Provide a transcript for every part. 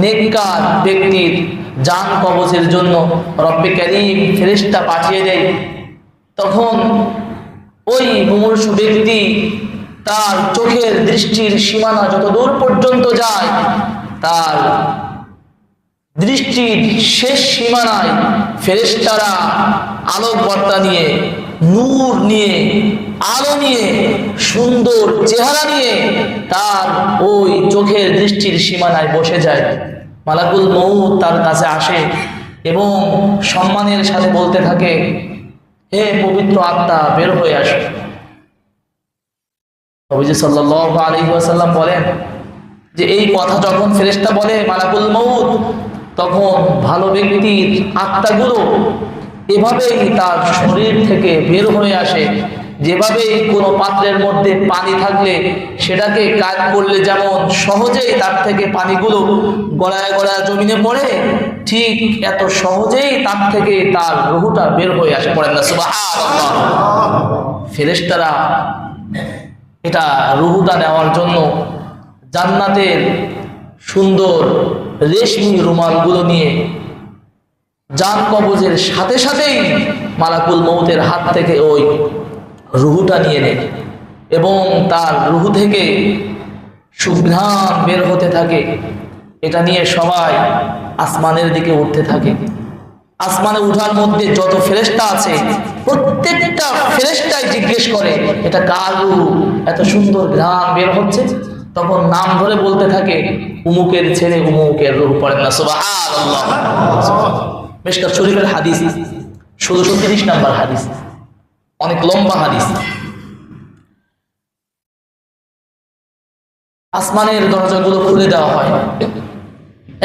নেককার ব্যক্তির জান কবজের জন্য রব্বে কারীম ফেরেশতা পাঠিয়ে দেয়, তখন ওই মুমূর্ষু ব্যক্তি তার চোখের দৃষ্টির সীমানা যত দূর পর্যন্ত যায়, তার দৃষ্টির শেষ সীমানায় ফেরেশতারা আলোক বর্তা নিয়ে, নূর নিয়ে, আলো নিয়ে, সুন্দর চেহারা নিয়ে তার ওই চোখের দৃষ্টির সীমানায় বসে যায়। মালাকুল মউত তার কাছে আসে এবং সম্মানের সাথে বলতে থাকে, হে পবিত্র আত্মা, বের হয়ে আসো। নবীজি সাল্লাল্লাহু আলাইহি ওয়াসাল্লাম বলেন যে এই কথা যখন ফেরেশতা বলে মালাকুল মউত, তখন ভালো ব্যক্তির আত্মাগুলো এভাবেই তার শরীর থেকে বের হয়ে আসে, যেভাবে কোনো পাত্রের মধ্যে পানি থাকলে সেটাকে কাজ করলে যেমন সহজেই তার থেকে পানিগুলো গড়ায় গড়ায় জমিনে পড়ে, ঠিক এত সহজেই তার থেকে তার রূহটা বের হয়ে আসে। পড়েন না সুবহানাল্লাহ। ফেরেশতারা এটা রূহটা নেওয়ার জন্য জান্নাতের সুন্দর রেশমি রুমালগুলো নিয়ে জান কবজের সাথে সাথেই মালাকুল মউতের হাত থেকে ওই রূহটা নিয়ে নেয় এবং তার রূহ থেকে সুঘ্রাণ বের হতে থাকে। এটা নিয়ে সবাই আসমানের দিকে উঠতে থাকে। আসমানে উঠার মধ্যে যত ফেরেশতা আছে প্রত্যেকটা ফেরেশতাই জিজ্ঞেস করে, এটা কার রূহ, এত সুন্দর ঘ্রাণ বের হচ্ছে? তখন নাম ধরে বলতে থাকে, উমুকের ছেলে উমুকের রূহ। পড়েন না সুবহানাল্লাহ। মিশকাত শরীফের হাদিস 1630 নম্বর হাদিস, অনেক লম্বা হাদিস। আসমানের দরজাগুলো খুলে দেওয়া হয়,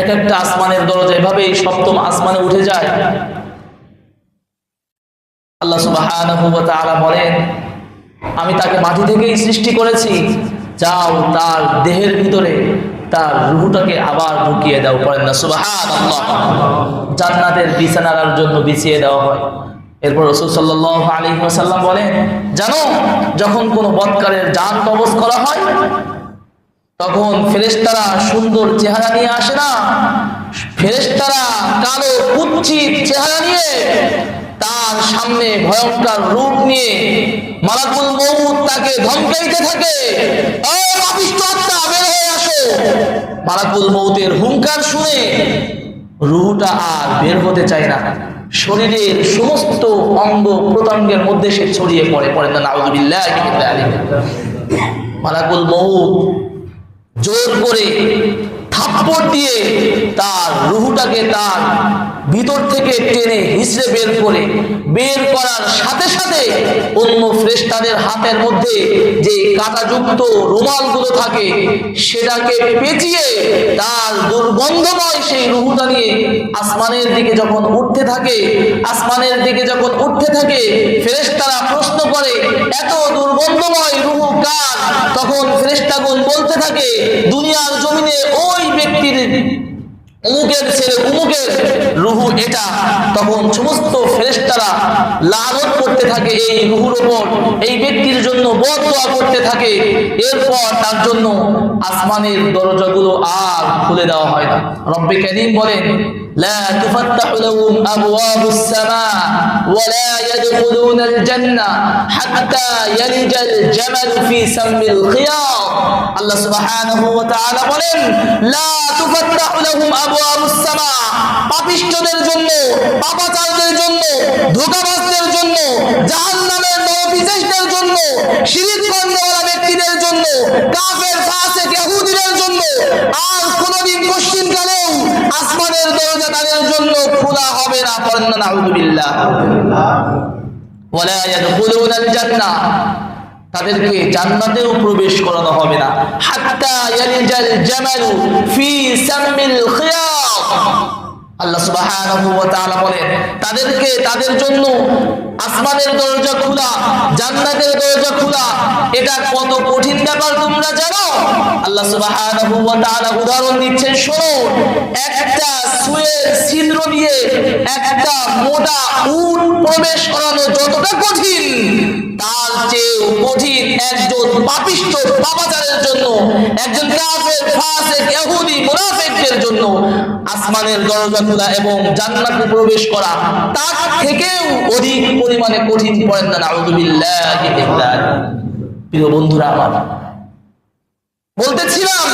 এক একটা আসমানের দরজা এভাবেই সপ্তম আসমানে উঠে যায়। আল্লাহ সুবহানাহু ওয়া তাআলা বলেন, আমি তাকে মাটি থেকেই সৃষ্টি করেছি, যাও তার দেহের ভিতরে তার রূহটাকে আবার ঢুকিয়ে দাও। করেন না সুবহানাল্লাহ। জান্নাতের বিছানার জন্য বিছিয়ে দেওয়া হয়। এরপর রাসূল সাল্লাল্লাহু আলাইহি ওয়াসাল্লাম বলেন, জানো যখন কোনো বদকারের জান কবজ করা হয় তখন ফেরেশতারা সুন্দর চেহারা নিয়ে আসে না, ফেরেশতারা কালো কুৎসিত চেহারা নিয়ে তার সামনে ভয়ঙ্কর রূপ নিয়ে মালাকুল মউত তাকে ধমকাইতে থাকে, ও পাপিষ্ঠ আত্মা, বের হয়ে আসো। মালাকুল মউতের হুঙ্কার শুনে রূহটা আর বের হতে চায় না, শরীরের সমস্ত অঙ্গ প্রত্যঙ্গের মধ্যে সে ছড়িয়ে পড়ে। পড়েন না নাউযুবিল্লাহি মিন যালিক। মালাকুল মউত জোর করে থাপ্পড় দিয়ে তার রূহটাকে তার ভিতর থেকে টেনে হিঁচড়ে বের করে, বের করার সাথে সাথে অন্য ফেরেশতাদের হাতের মধ্যে যে কাঁটাযুক্ত রুমালগুলো থাকে সেটাকে পেঁচিয়ে তার দুর্গন্ধময় সেই রূহটা নিয়ে আসমানের দিকে যখন উঠতে থাকে, আসমানের দিকে যখন উঠতে থাকে ফেরেশতারা প্রশ্ন করে, এত দুর্গন্ধময় রূহ কার? তখন ফেরেশতাগণ বলতে থাকে, দুনিয়ার জমিনে ওই ব্যক্তির উমুকের ছেলে উমুকের রূহ এটা। তখন সমস্ত ফেরেশতারা লানত করতে থাকে এই রূহের উপর, এই ব্যক্তির জন্য বদদুয়া করতে থাকে। এরপর তার জন্য আসমানের দরজাগুলো আর খুলে দেওয়া হয় না। রব্বে কারীম বলেন, লা তুফাত্তাহু লাহুম আবওয়াবুস সামা ওয়া লা ইয়াদখুলুনাল জান্নাহ হাত্তা ইয়ালিজাল জামালু ফি সামিল খিয়াম। আল্লাহ সুবহানাহু ওয়া তাআলা বলেন, লা তুফাত্তাহু লাহুম আবওয়াবুস সামা, পাপিষ্ঠদের জন্য, পাপাচারদের জন্য, ধোঁকাবাজদের জন্য, জাহান্নামের নরপিশাচদের জন্য, শিরক করনেওয়ালা ব্যক্তিদের জন্য, কাফের ফাসিক ইহুদিদের জন্য আর কোনদিন পশ্চিমকালেও আসমানের দরজা তাদের জন্য খোলা হবে না। পড়েন না নাউযুবিল্লাহ। ওয়ালা ইয়াদখুলুনাল জান্নাহ, তাদেরকে জান্নাতেও প্রবেশ করানো হবে না। হাত্তা ইয়ালিজাল জামালু ফি সামিল খিয়াম, আল্লাহ সুবহানাহু ওয়া তাআলা বলেন তাদেরকে তাদের জন্য আসমানের দরজা খোলা, জান্নাতের দরজা খোলা, এটা কত কঠিন ব্যাপার তোমরা জানো? আল্লাহ সুবহানাহু ওয়া তাআলা উদাহরণ দিচ্ছেন, শোনো, একটা সুয়ের ছিদ্র দিয়ে একটা মোটা উট প্রবেশ করানো যতটা কঠিন, তার চেয়েও কঠিন একজন পাপিষ্ঠ পাপাচারের জন্য, একজন কাফের, ফাসিক, ইহুদি, মুনাফিকদের জন্য আসমানের দরজা খোলা এবং জান্নাতে প্রবেশ করা তার থেকেও অধিক পরিমাণে কঠিন। পড়েন না নাউযুবিল্লাহি মিন যালিক। প্রিয় বন্ধুরা আমার, বলতেছিলাম